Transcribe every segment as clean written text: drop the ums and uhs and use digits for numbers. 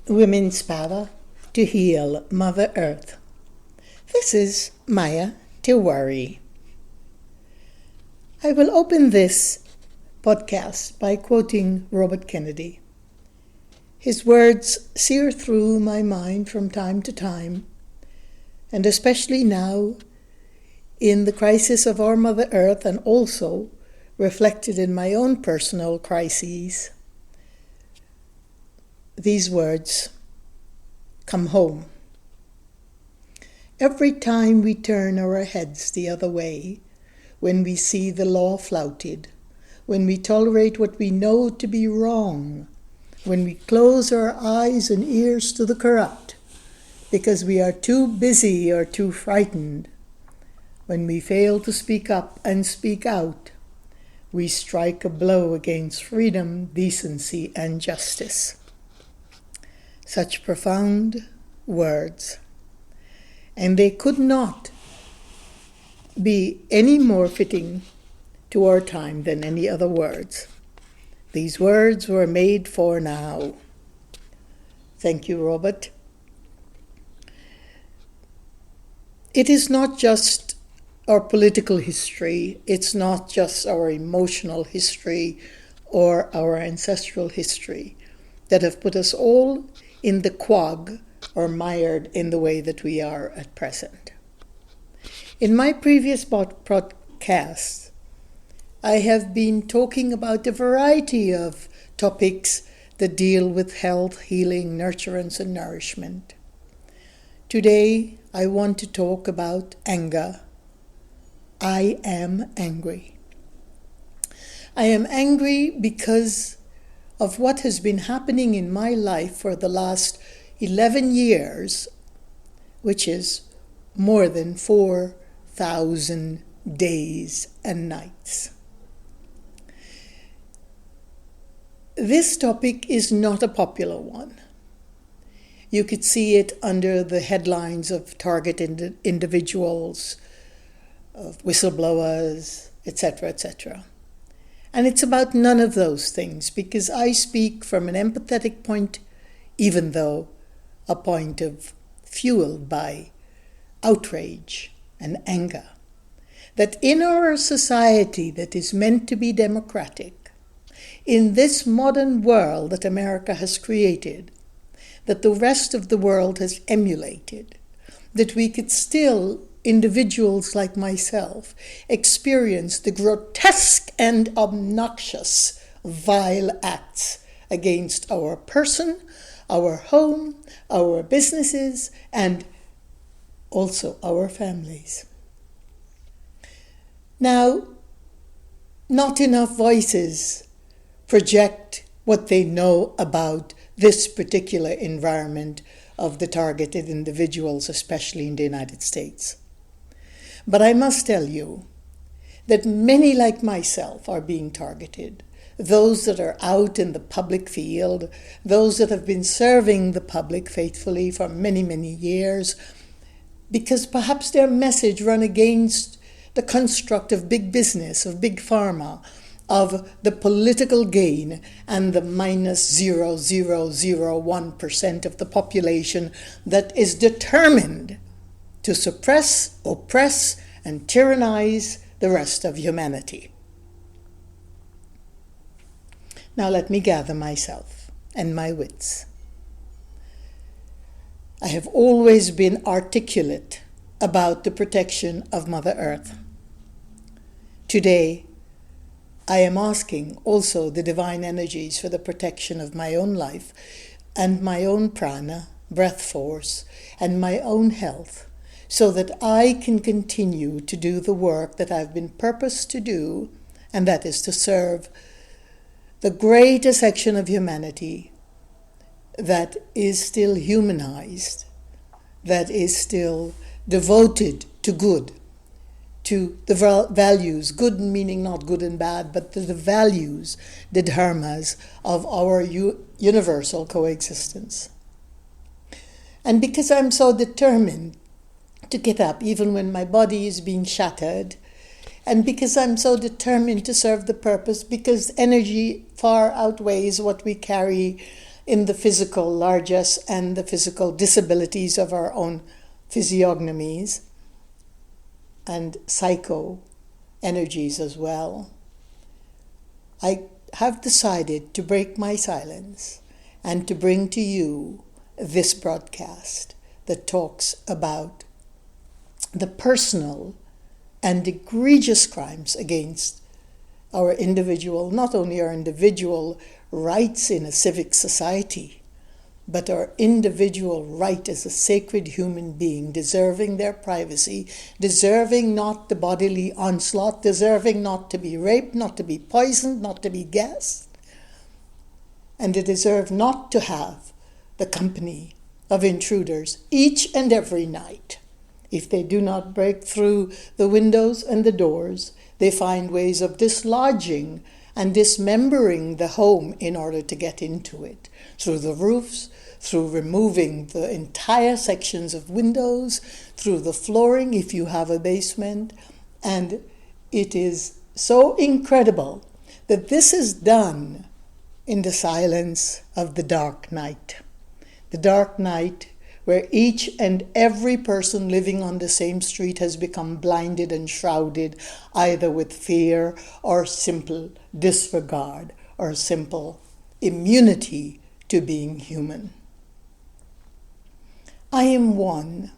Women's Power to Heal Mother Earth. This is Maya Tiwari. I will open this podcast by quoting Robert Kennedy. His words sear through my mind from time to time, and especially now in the crisis of our Mother Earth, and also reflected in my own personal crises. These words: come home. Every time we turn our heads the other way, when we see the law flouted, when we tolerate what we know to be wrong, when we close our eyes and ears to the corrupt because we are too busy or too frightened, when we fail to speak up and speak out, we strike a blow against freedom, decency, and justice. Such profound words, and they could not be any more fitting to our time than any other words. These words were made for now. Thank you, Robert. It is not just our political history, it's not just our emotional history or our ancestral history that have put us all in the quag or mired in the way that we are at present. In my previous podcasts, I have been talking about a variety of topics that deal with health, healing, nurturance, and nourishment. Today, I want to talk about anger. I am angry. I am angry because of what has been happening in my life for the last 11 years, which is more than 4,000 days and nights. This topic is not a popular one. You could see it under the headlines of targeted individuals, of whistleblowers, etc., etc. And it's about none of those things, because I speak from an empathetic point, even though a point of fueled by outrage and anger, that in our society that is meant to be democratic, in this modern world that America has created, that the rest of the world has emulated, that we could still, individuals like myself, experience the grotesque and obnoxious, vile acts against our person, our home, our businesses, and also our families. Now, not enough voices project what they know about this particular environment of the targeted individuals, especially in the United States. But I must tell you that many like myself are being targeted. Those that are out in the public field, those that have been serving the public faithfully for many, many years, because perhaps their message run against the construct of big business, of big pharma, of the political gain and the minus 0.0001% of the population that is determined to suppress, oppress, and tyrannize the rest of humanity. Now let me gather myself and my wits. I have always been articulate about the protection of Mother Earth. Today, I am asking also the divine energies for the protection of my own life and my own prana, breath force, and my own health, so that I can continue to do the work that I've been purposed to do, and that is to serve the greater section of humanity that is still humanized, that is still devoted to good, to the values, good meaning not good and bad, but the values, the dharmas of our universal coexistence. And because I'm so determined to get up even when my body is being shattered, and because I'm so determined to serve the purpose, because energy far outweighs what we carry in the physical largess and the physical disabilities of our own physiognomies and psycho energies as well, I have decided to break my silence and to bring to you this broadcast that talks about the personal and egregious crimes against our individual, not only our individual rights in a civic society, but our individual right as a sacred human being, deserving their privacy, deserving not the bodily onslaught, deserving not to be raped, not to be poisoned, not to be gassed, and they deserve not to have the company of intruders each and every night. If they do not break through the windows and the doors, they find ways of dislodging and dismembering the home in order to get into it, through the roofs, through removing the entire sections of windows, through the flooring if you have a basement. And it is so incredible that this is done in the silence of the dark night. The dark night where each and every person living on the same street has become blinded and shrouded either with fear or simple disregard or simple immunity to being human. I am one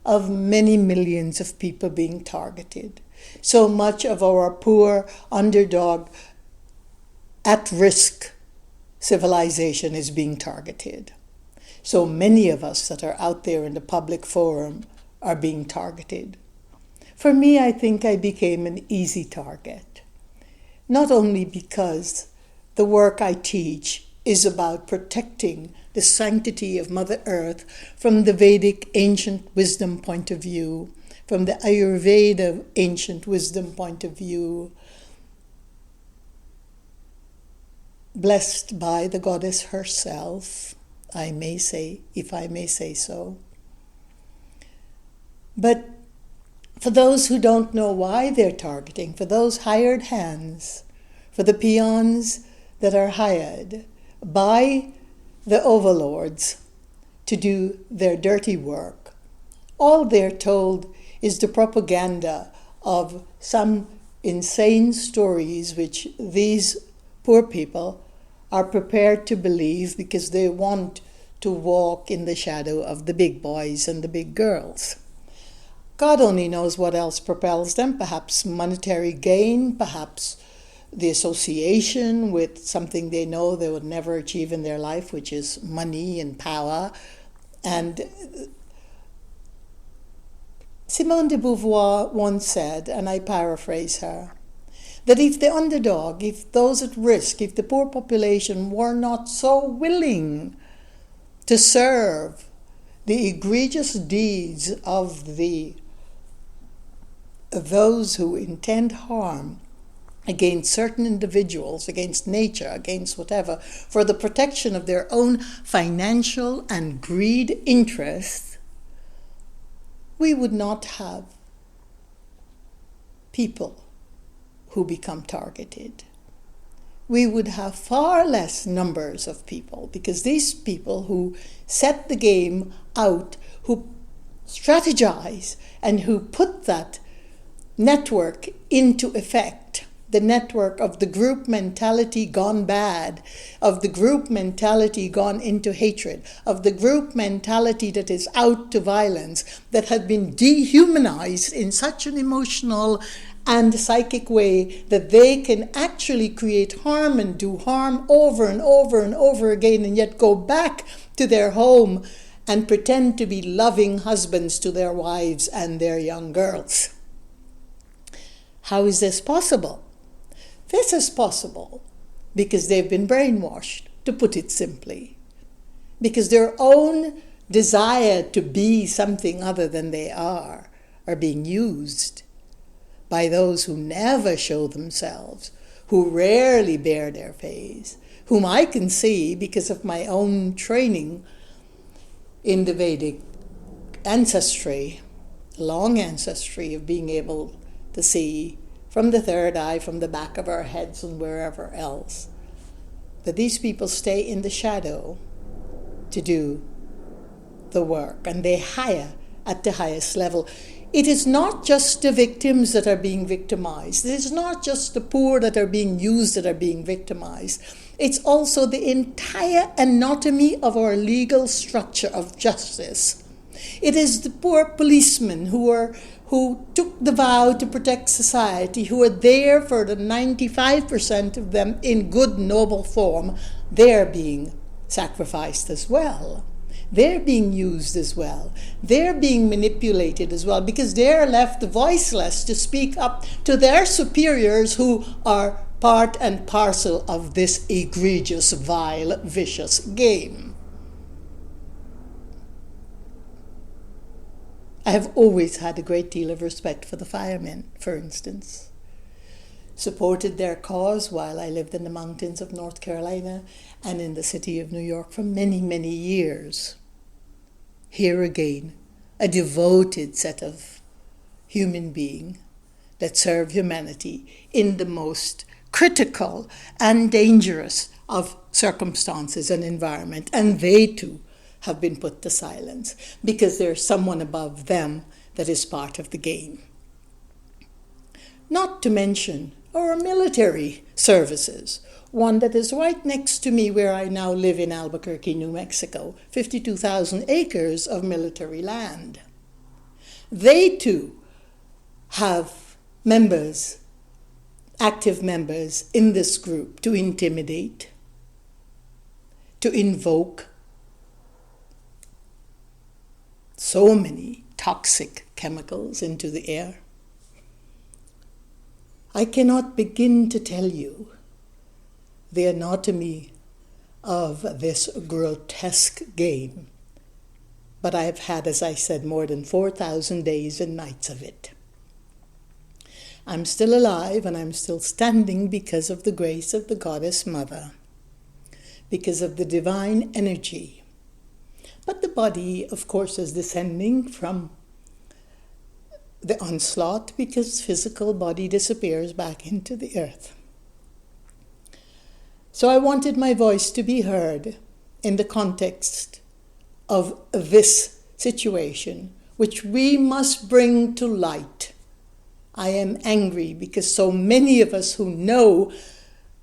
of many millions of people being targeted. So much of our poor, underdog, at-risk civilization is being targeted. So many of us that are out there in the public forum are being targeted. For me, I think I became an easy target. Not only because the work I teach is about protecting the sanctity of Mother Earth from the Vedic ancient wisdom point of view, from the Ayurveda ancient wisdom point of view, blessed by the goddess herself, I may say, if I may say so. But for those who don't know why they're targeting, for those hired hands, for the peons that are hired by the overlords to do their dirty work, all they're told is the propaganda of some insane stories which these poor people are prepared to believe because they want to walk in the shadow of the big boys and the big girls. God only knows what else propels them, perhaps monetary gain, perhaps the association with something they know they would never achieve in their life, which is money and power. And Simone de Beauvoir once said, and I paraphrase her, that if the underdog, if those at risk, if the poor population were not so willing to serve the egregious deeds of those who intend harm against certain individuals, against nature, against whatever, for the protection of their own financial and greed interests, we would not have people who become targeted. We would have far less numbers of people, because these people who set the game out, who strategize, and who put that network into effect, the network of the group mentality gone bad, of the group mentality gone into hatred, of the group mentality that is out to violence, that had been dehumanized in such an emotional and psychic way that they can actually create harm and do harm over and over and over again, and yet go back to their home and pretend to be loving husbands to their wives and their young girls. How is this possible? This is possible because they've been brainwashed, to put it simply. Because their own desire to be something other than they are being used by those who never show themselves, who rarely bear their face, whom I can see because of my own training in the Vedic ancestry, long ancestry of being able to see from the third eye, from the back of our heads and wherever else, that these people stay in the shadow to do the work, and they hire at the highest level. It is not just the victims that are being victimized. It is not just the poor that are being used that are being victimized. It's also the entire anatomy of our legal structure of justice. It is the poor policemen who took the vow to protect society, who are there for the 95% of them in good, noble form. They're being sacrificed as well. They're being used as well. They're being manipulated as well, because they're left voiceless to speak up to their superiors who are part and parcel of this egregious, vile, vicious game. I have always had a great deal of respect for the firemen, for instance. Supported their cause while I lived in the mountains of North Carolina and in the city of New York for many, many years. Here again, a devoted set of human beings that serve humanity in the most critical and dangerous of circumstances and environment. And they too have been put to silence because there's someone above them that is part of the game. Not to mention our military services, one that is right next to me where I now live in Albuquerque, New Mexico, 52,000 acres of military land. They too have members, active members in this group to intimidate, to invoke so many toxic chemicals into the air. I cannot begin to tell you the anatomy of this grotesque game, but I have had, as I said, more than 4,000 days and nights of it. I'm still alive and I'm still standing because of the grace of the Goddess Mother, because of the divine energy. But the body, of course, is descending from the onslaught because physical body disappears back into the earth. So I wanted my voice to be heard in the context of this situation, which we must bring to light. I am angry because so many of us who know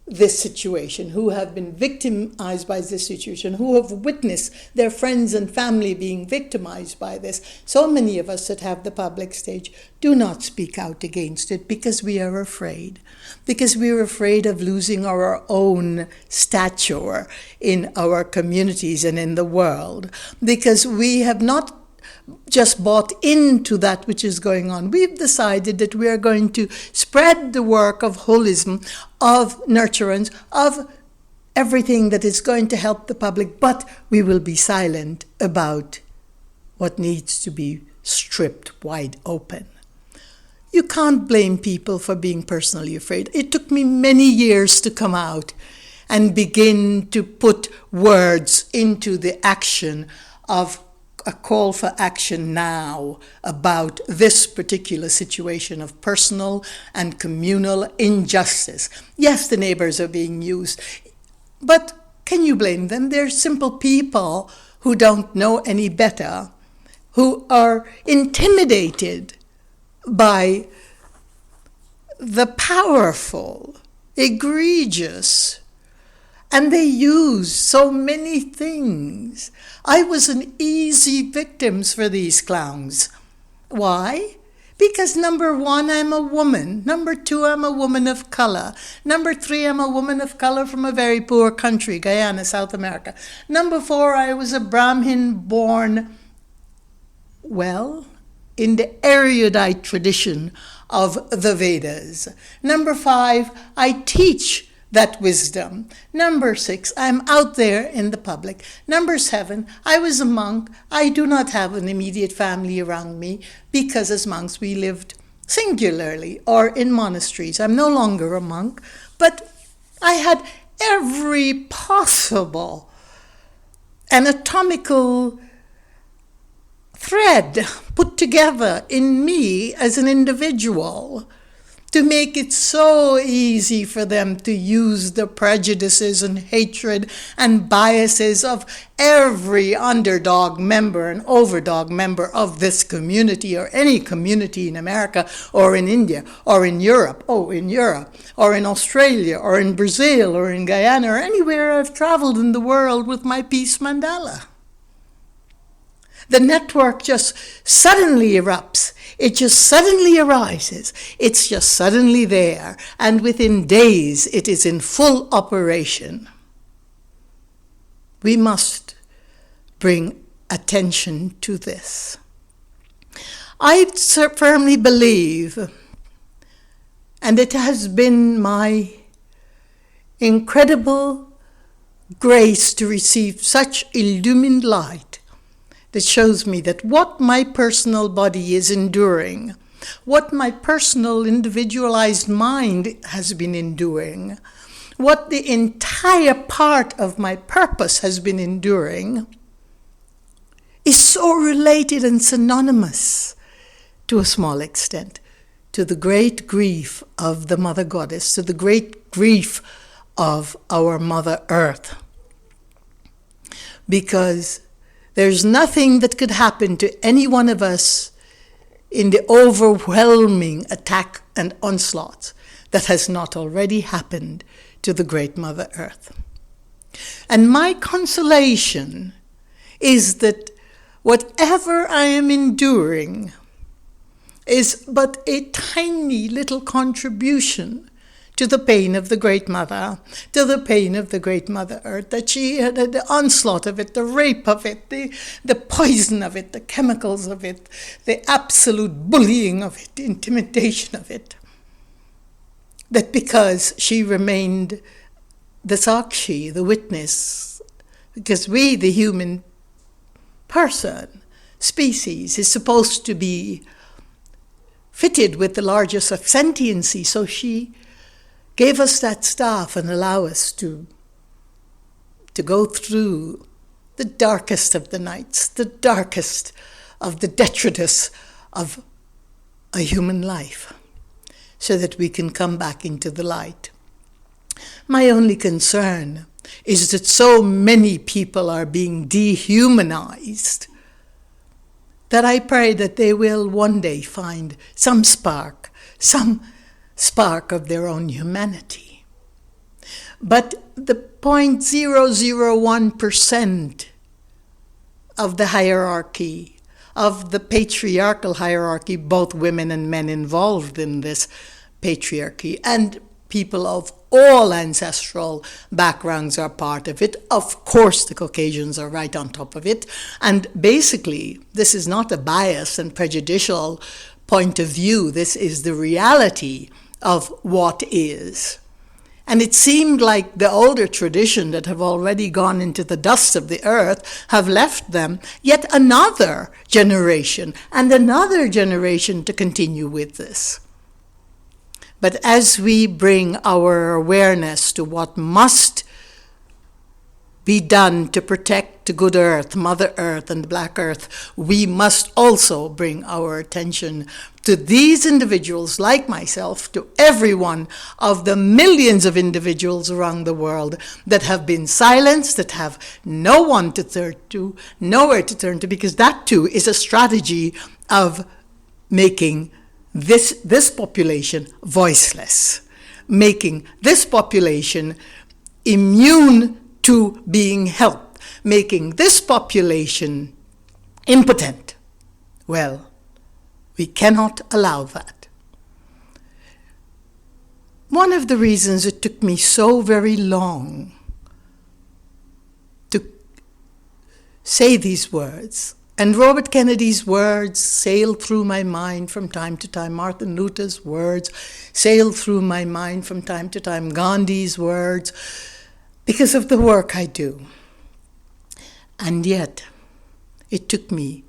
this situation, who have been victimized by this situation, who have witnessed their friends and family being victimized by this, so many of us that have the public stage do not speak out against it because we are afraid. Because we are afraid of losing our own stature in our communities and in the world. Because we have not just bought into that which is going on. We've decided that we are going to spread the work of holism, of nurturance, of everything that is going to help the public, but we will be silent about what needs to be stripped wide open. You can't blame people for being personally afraid. It took me many years to come out and begin to put words into the action of a call for action now about this particular situation of personal and communal injustice. Yes, the neighbors are being used, but can you blame them? They're simple people who don't know any better, who are intimidated by the powerful, egregious, and they use so many things. I was an easy victim for these clowns. Why? Because number one, I'm a woman. Number two, I'm a woman of color. Number three, I'm a woman of color from a very poor country, Guyana, South America. Number four, I was a Brahmin born, well, in the erudite tradition of the Vedas. Number five, I teach that wisdom. Number six, I'm out there in the public. Number seven, I was a monk. I do not have an immediate family around me because as monks we lived singularly or in monasteries. I'm no longer a monk, but I had every possible anatomical thread put together in me as an individual to make it so easy for them to use the prejudices and hatred and biases of every underdog member and overdog member of this community, or any community in America or in India or in Europe, or in Australia or in Brazil or in Guyana or anywhere I've traveled in the world with my peace mandala. The network just suddenly erupts. It just suddenly arises. It's just suddenly there. And within days, it is in full operation. We must bring attention to this. I firmly believe, and it has been my incredible grace to receive such illumined light, that shows me that what my personal body is enduring, what my personal individualized mind has been enduring, what the entire part of my purpose has been enduring, is so related and synonymous, to a small extent, to the great grief of the Mother Goddess, to the great grief of our Mother Earth. Because there's nothing that could happen to any one of us in the overwhelming attack and onslaught that has not already happened to the great Mother Earth. And my consolation is that whatever I am enduring is but a tiny little contribution to the pain of the Great Mother, to the pain of the Great Mother Earth, that she had the onslaught of it, the rape of it, the poison of it, the chemicals of it, the absolute bullying of it, the intimidation of it. That because she remained the Sakshi, the witness, because we, the human person, species, is supposed to be fitted with the largess of sentiency, so she gave us that staff and allow us to go through the darkest of the nights, the darkest of the detritus of a human life, so that we can come back into the light. My only concern is that so many people are being dehumanized that I pray that they will one day find some spark of their own humanity. But the 0.001% of the hierarchy, of the patriarchal hierarchy, both women and men involved in this patriarchy, and people of all ancestral backgrounds are part of it. Of course, the Caucasians are right on top of it. And basically, this is not a biased and prejudicial point of view. This is the reality of what is. And it seemed like the older tradition that have already gone into the dust of the earth have left them yet another generation and another generation to continue with this. But as we bring our awareness to what must be done to protect the good earth, Mother Earth and the Black Earth, we must also bring our attention to these individuals like myself, to every one of the millions of individuals around the world that have been silenced, that have no one to turn to, nowhere to turn to, because that too is a strategy of making this population voiceless, making this population immune to being helped, making this population impotent. Well, we cannot allow that. One of the reasons it took me so very long to say these words, and Robert Kennedy's words sailed through my mind from time to time, Martin Luther's words sailed through my mind from time to time, Gandhi's words, because of the work I do. And yet, it took me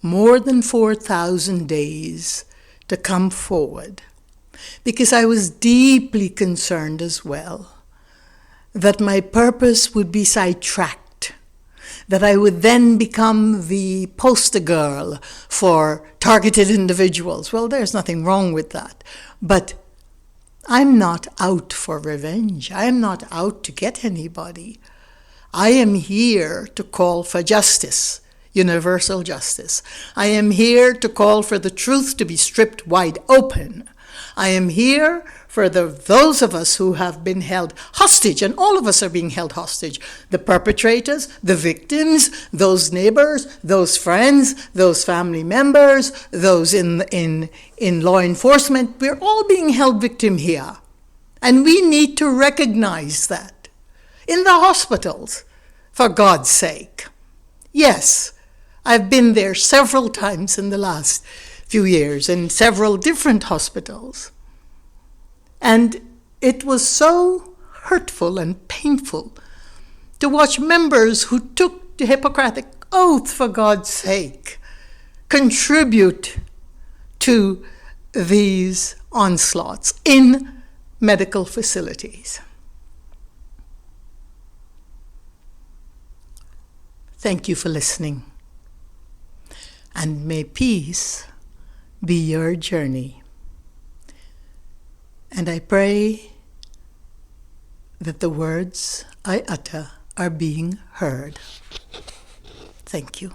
more than 4,000 days to come forward, because I was deeply concerned as well that my purpose would be sidetracked, that I would then become the poster girl for targeted individuals. Well, there's nothing wrong with that, but I'm not out for revenge. I am not out to get anybody. I am here to call for justice, universal justice. I am here to call for the truth to be stripped wide open. I am here for those of us who have been held hostage, and all of us are being held hostage. The perpetrators, the victims, those neighbors, those friends, those family members, those in law enforcement, we're all being held victim here. And we need to recognize that. In the hospitals, for God's sake. Yes, I've been there several times in the last few years in several different hospitals. And it was so hurtful and painful to watch members who took the Hippocratic Oath, for God's sake, contribute to these onslaughts in medical facilities. Thank you for listening. And may peace be your journey. And I pray that the words I utter are being heard. Thank you.